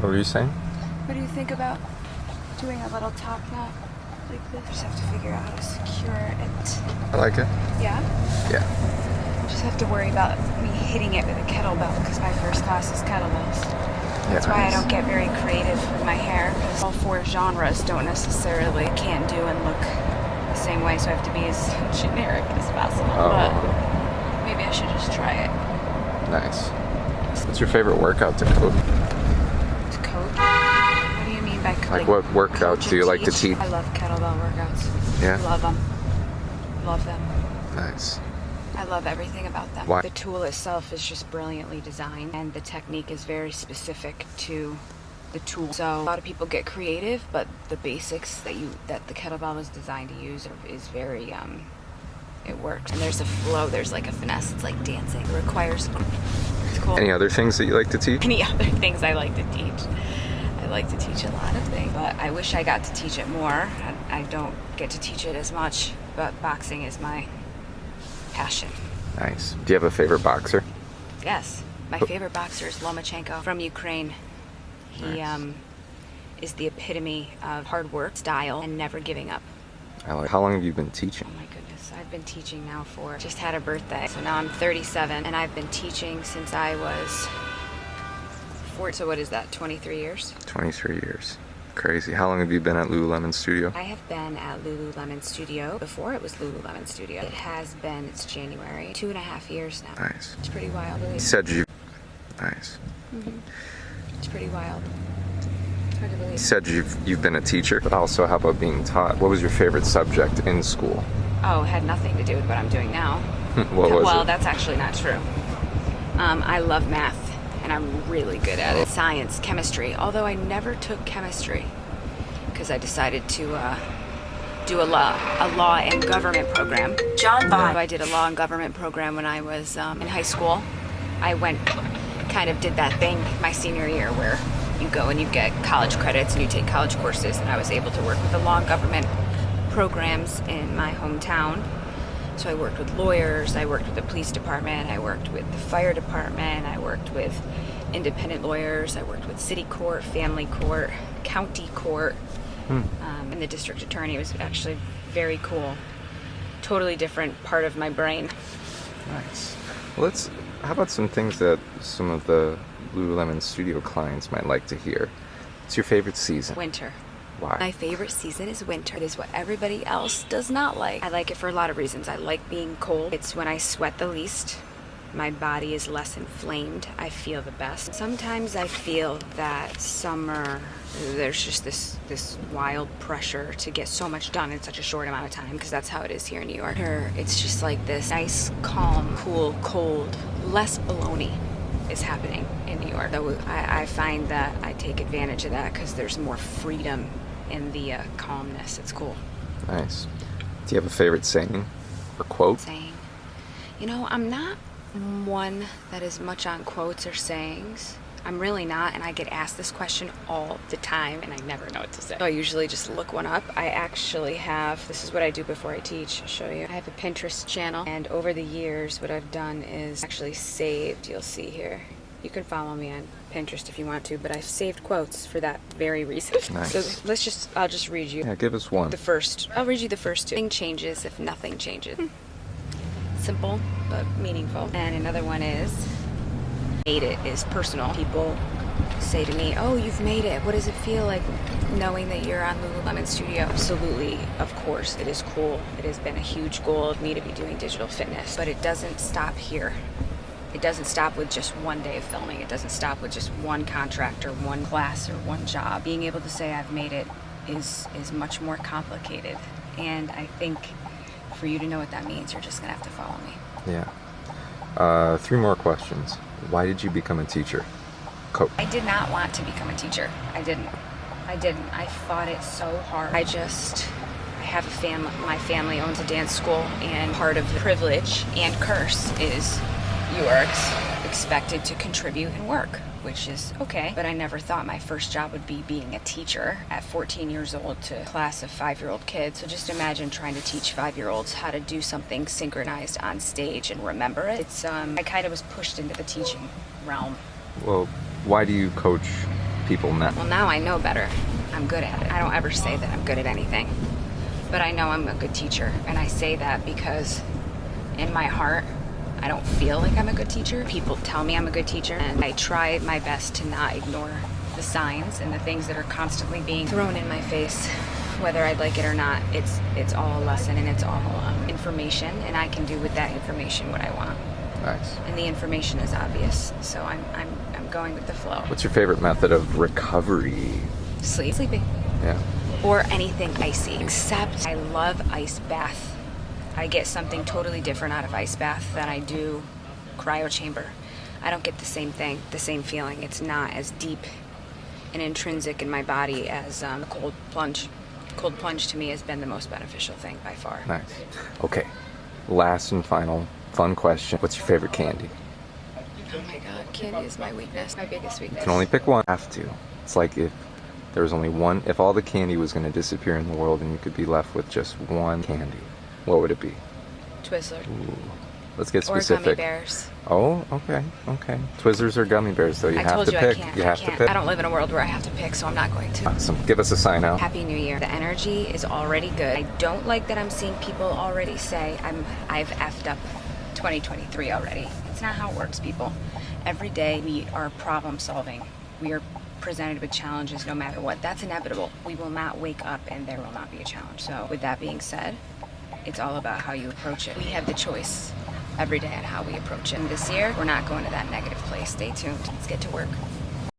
What were you saying? What do you think about doing a little top knot like this? Just have to figure out how to secure it. I like it. Yeah? Yeah. Just have to worry about me hitting it with a kettlebell because my first class is kettlebells. That's why I don't get very creative with my hair, because all four genres don't necessarily can do and look the same way, so I have to be as generic as possible. But maybe I should just try it. Nice. What's your favorite workout to coach? To coach? What do you mean by Like what workouts do you like to teach? I love kettlebell workouts. Yeah? Love them. Love them. Nice. I love everything about them. Why? The tool itself is just brilliantly designed, and the technique is very specific to the tool. So a lot of people get creative, but the basics that the kettlebell is designed to use is very it works. And there's a flow, there's like a finesse. It's like dancing. It requires. It's cool. Any other things that you like to teach? Any other things I like to teach? I like to teach a lot of things, but I wish I got to teach it more. I don't get to teach it as much, but boxing is my passion. Nice. Do you have a favorite boxer? Yes. My favorite boxer is Lomachenko from Ukraine. He is the epitome of hard work, style, and never giving up. How long have you been teaching? Oh my goodness. I've been teaching now just had a birthday. So now I'm 37, and I've been teaching since I was 4. So what is that, 23 years? 23 years. Crazy. How long have you been at Lululemon Studio? I have been at Lululemon Studio before it was Lululemon Studio. It's January. 2.5 years now. Nice. It's pretty wild. You said you... Nice. It's pretty wild. It's hard to believe. You said you've been a teacher, but also how about being taught? What was your favorite subject in school? Oh, it had nothing to do with what I'm doing now. What was Well, it? that's actually not true. I love math, and I'm really good at it. Science, chemistry, although I never took chemistry because I decided to do a law and government program. I did a law and government program when I was in high school. I did that thing my senior year where you go and you get college credits and you take college courses, and I was able to work with the law and government programs in my hometown. So I worked with lawyers, I worked with the police department, I worked with the fire department, I worked with independent lawyers, I worked with city court, family court, county court, and the district attorney. Was actually very cool. Totally different part of my brain. Nice. Well, how about some things that some of the Lululemon Studio clients might like to hear? What's your favorite season? Winter. Why? My favorite season is winter. It is what everybody else does not like. I like it for a lot of reasons. I like being cold. It's when I sweat the least. My body is less inflamed. I feel the best. Sometimes I feel that summer, there's just this wild pressure to get so much done in such a short amount of time, because that's how it is here in New York. It's just like this nice, calm, cool, cold, less baloney is happening in New York. Though I find that I take advantage of that because there's more freedom in the calmness. It's cool. Nice. Do you have a favorite saying or quote? Saying. I'm not one that is much on quotes or sayings. I'm really not, and I get asked this question all the time, and I never know what to say. So I usually just look one up. I actually have, this is what I do before I teach. I'll show you. I have a Pinterest channel, and over the years, what I've done is actually saved, you'll see here. You can follow me on Pinterest if you want to, but I've saved quotes for that very reason. Nice. So I'll just read you. Yeah, give us one. I'll read you the first two. Nothing changes if nothing changes. Simple, but meaningful. And another one is, made it is personal. People say to me, oh, you've made it. What does it feel like knowing that you're on Lululemon Studio? Absolutely, of course, it is cool. It has been a huge goal of me to be doing digital fitness, but it doesn't stop here. It doesn't stop with just one day of filming. It doesn't stop with just one contract or one class or one job. Being able to say I've made it is much more complicated. And I think for you to know what that means, you're just gonna have to follow me. Yeah. 3 more questions. Why did you become a teacher? Coach. I did not want to become a teacher. I didn't. I fought it so hard. I have a family. My family owns a dance school, and part of the privilege and curse is you are expected to contribute and work, which is okay. But I never thought my first job would be being a teacher at 14 years old to a class of 5-year-old kids. So just imagine trying to teach 5-year-olds how to do something synchronized on stage and remember it. I kind of was pushed into the teaching realm. Well, why do you coach people now? Well, now I know better. I'm good at it. I don't ever say that I'm good at anything, but I know I'm a good teacher, and I say that because in my heart, I don't feel like I'm a good teacher. People tell me I'm a good teacher, and I try my best to not ignore the signs and the things that are constantly being thrown in my face. Whether I'd like it or not, it's all a lesson, and it's all information, and I can do with that information what I want. Nice. And the information is obvious, so I'm going with the flow. What's your favorite method of recovery? Sleeping. Yeah. Or anything icy, except I love ice bath. I get something totally different out of ice bath than I do cryo chamber. I don't get the same thing, the same feeling. It's not as deep and intrinsic in my body as cold plunge. Cold plunge to me has been the most beneficial thing by far. Nice. Okay. Last and final fun question. What's your favorite candy? Oh my god, candy is my weakness, my biggest weakness. You can only pick one. Have to. It's like if there was only one, if all the candy was going to disappear in the world and you could be left with just one candy, what would it be? Twizzler. Ooh. Let's get Or specific. gummy bears. Oh, okay. Twizzlers or gummy bears, though. You I have told to you pick. I can't. You have I to can't. pick. I don't live in a world where I have to pick, so I'm not going to. Awesome. Give us a sign out. Happy New Year. The energy is already good. I don't like that I'm seeing people already say I've effed up 2023 already. It's not how it works, people. Every day we are problem solving. We are presented with challenges no matter what. That's inevitable. We will not wake up and there will not be a challenge. So with that being said, it's all about how you approach it. We have the choice every day on how we approach it. And this year, we're not going to that negative place. Stay tuned. Let's get to work.